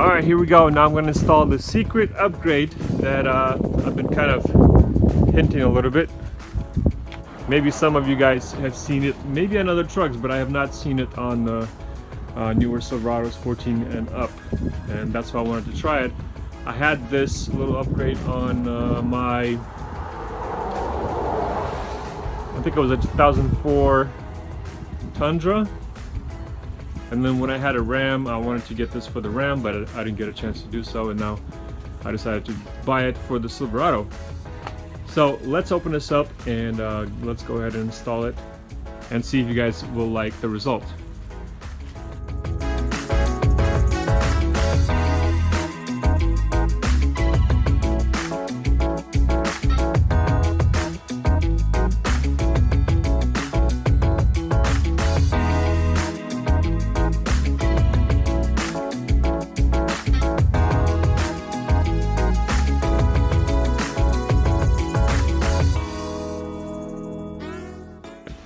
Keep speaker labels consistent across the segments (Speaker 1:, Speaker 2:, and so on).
Speaker 1: Alright, here we go. Now I'm going to install the secret upgrade that I've been kind of hinting a little bit. Maybe some of you guys have seen it, maybe on other trucks, but I have not seen it on the newer Silverados 14 and up. And that's why I wanted to try it. I had this little upgrade on my, I think it was a 2004 Tundra. And then when I had a Ram, I wanted to get this for the Ram, but I didn't get a chance to do so, and now I decided to buy it for the Silverado. So let's open this up and let's go ahead and install it and see if you guys will like the result.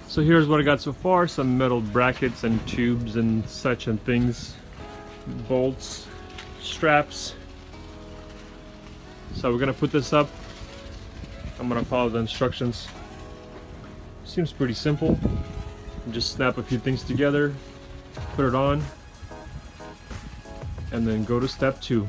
Speaker 1: So here's what I got so far: some metal brackets and tubes and such and things, bolts, straps. So we're gonna put this up. I'm gonna follow the instructions. Seems pretty simple. Just snap a few things together, put it on, and then go to step 2.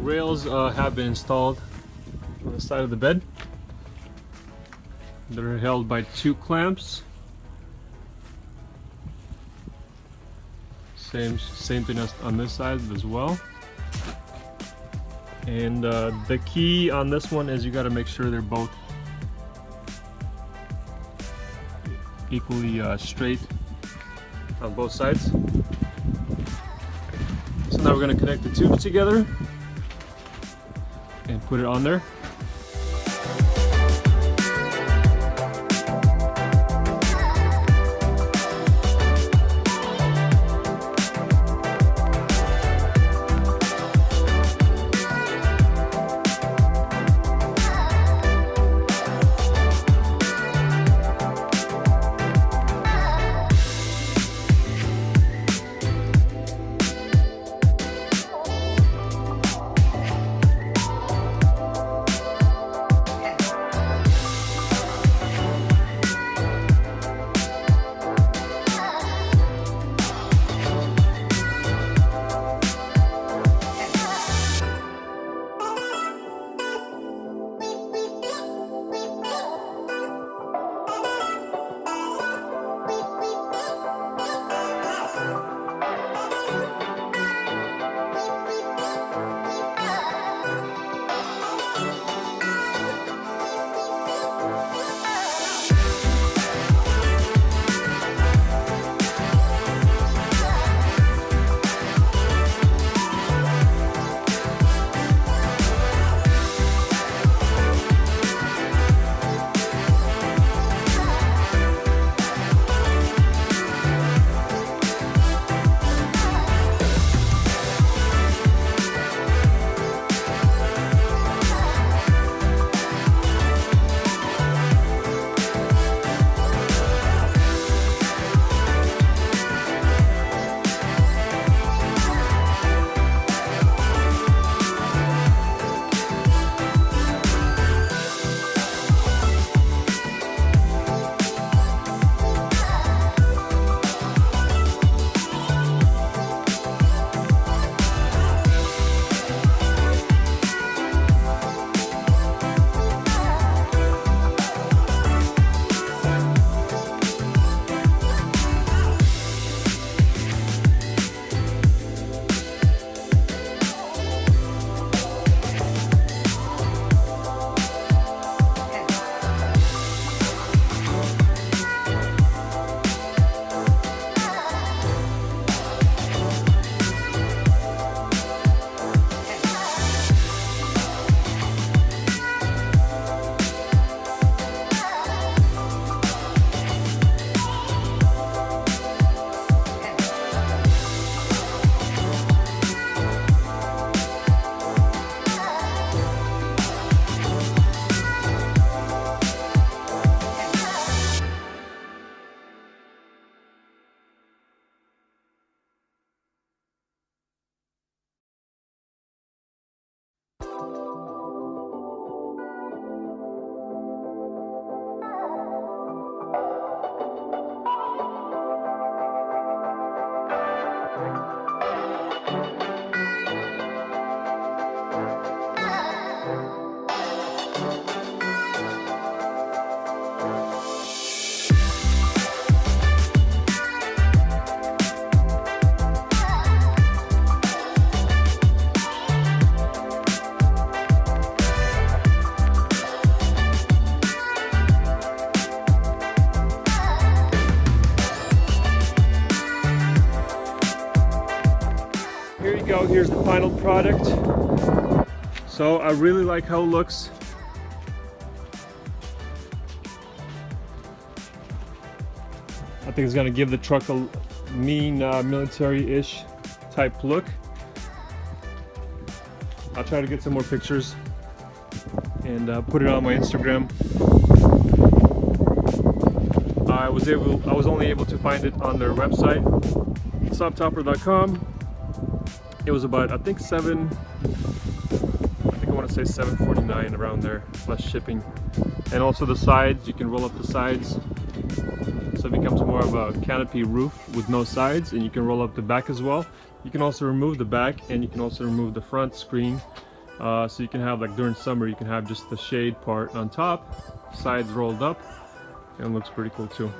Speaker 1: Rails have been installed on the side of the bed. They're held by 2 clamps. Same thing as on this side as well. And the key on this one is you got to make sure they're both equally straight on both sides. So now we're going to connect the tubes together and put it on there. here's the final product. So I really like how it looks. I think it's gonna give the truck a mean military-ish type look. I'll try to get some more pictures and put it on my Instagram. I was only able to find it on their website, softopper.com. It was about, I think I want to say $7.49 around there, plus shipping. And also the sides, you can roll up the sides, so it becomes more of a canopy roof with no sides, and you can roll up the back as well. You can also remove the back, and you can also remove the front screen, so you can have, like during summer, you can have just the shade part on top, sides rolled up, and it looks pretty cool too.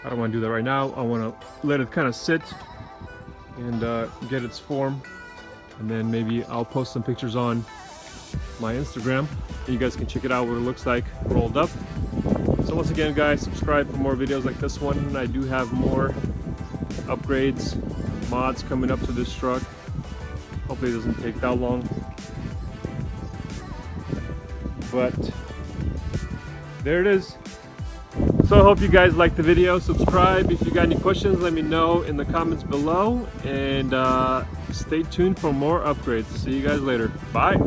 Speaker 1: I don't want to do that right now. I want to let it kind of sit and get its form, and then maybe I'll post some pictures on my Instagram and you guys can check it out what it looks like rolled up. So once again guys, subscribe for more videos like this one. I do have more upgrades, mods coming up to this truck. Hopefully it doesn't take that long, but there it is. So I hope you guys liked the video. Subscribe. If you got any questions, let me know in the comments below, and stay tuned for more upgrades. See you guys later. Bye.